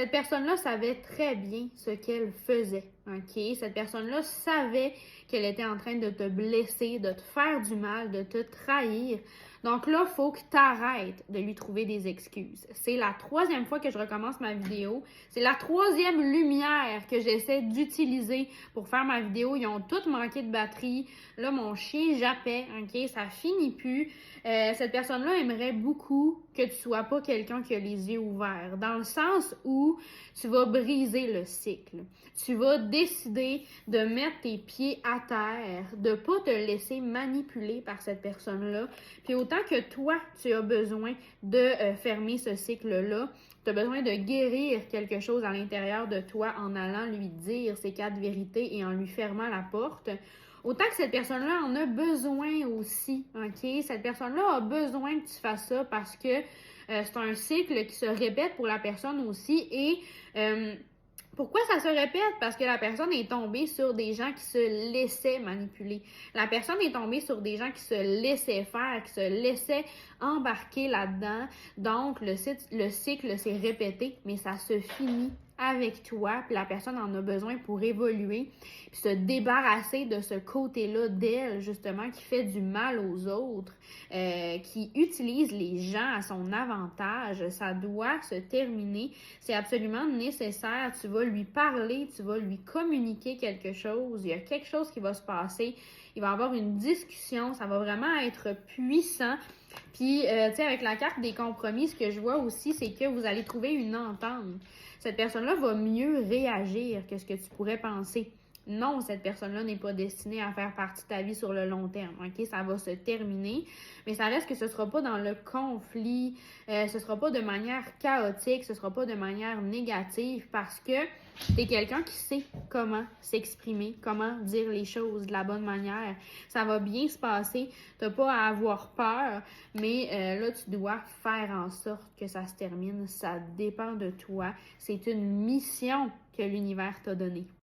Cette personne-là savait très bien ce qu'elle faisait, OK? Cette personne-là savait qu'elle était en train de te blesser, de te faire du mal, de te trahir. Donc là, il faut que tu arrêtes de lui trouver des excuses. C'est la troisième fois que je recommence ma vidéo. C'est la troisième lumière que j'essaie d'utiliser pour faire ma vidéo. Ils ont toutes manqué de batterie. Là, mon chien jappait, OK? Ça finit plus. Cette personne-là aimerait beaucoup que tu sois pas quelqu'un qui a les yeux ouverts, dans le sens où tu vas briser le cycle. Tu vas décider de mettre tes pieds à terre, de pas te laisser manipuler par cette personne-là. Puis autant que toi, tu as besoin de fermer ce cycle-là, tu as besoin de guérir quelque chose à l'intérieur de toi en allant lui dire ces 4 vérités et en lui fermant la porte. Autant que cette personne-là en a besoin aussi, OK? Cette personne-là a besoin que tu fasses ça parce que c'est un cycle qui se répète pour la personne aussi et pourquoi ça se répète? Parce que la personne est tombée sur des gens qui se laissaient manipuler. La personne est tombée sur des gens qui se laissaient faire, qui se laissaient embarquer là-dedans. Donc, le cycle s'est répété, mais ça se finit avec toi, puis la personne en a besoin pour évoluer, puis se débarrasser de ce côté-là d'elle, justement, qui fait du mal aux autres, qui utilise les gens à son avantage. Ça doit se terminer. C'est absolument nécessaire. Tu vas lui parler, tu vas lui communiquer quelque chose. Il y a quelque chose qui va se passer. Il va y avoir une discussion. Ça va vraiment être puissant. Puis, tu sais, avec la carte des compromis, ce que je vois aussi, c'est que vous allez trouver une entente. Cette personne-là va mieux réagir que ce que tu pourrais penser. Non, cette personne-là n'est pas destinée à faire partie de ta vie sur le long terme. OK? Ça va se terminer, mais ça reste que ce ne sera pas dans le conflit, ce ne sera pas de manière chaotique, ce ne sera pas de manière négative parce que tu es quelqu'un qui sait comment s'exprimer, comment dire les choses de la bonne manière. Ça va bien se passer. Tu n'as pas à avoir peur, mais là, tu dois faire en sorte que ça se termine. Ça dépend de toi. C'est une mission que l'univers t'a donnée.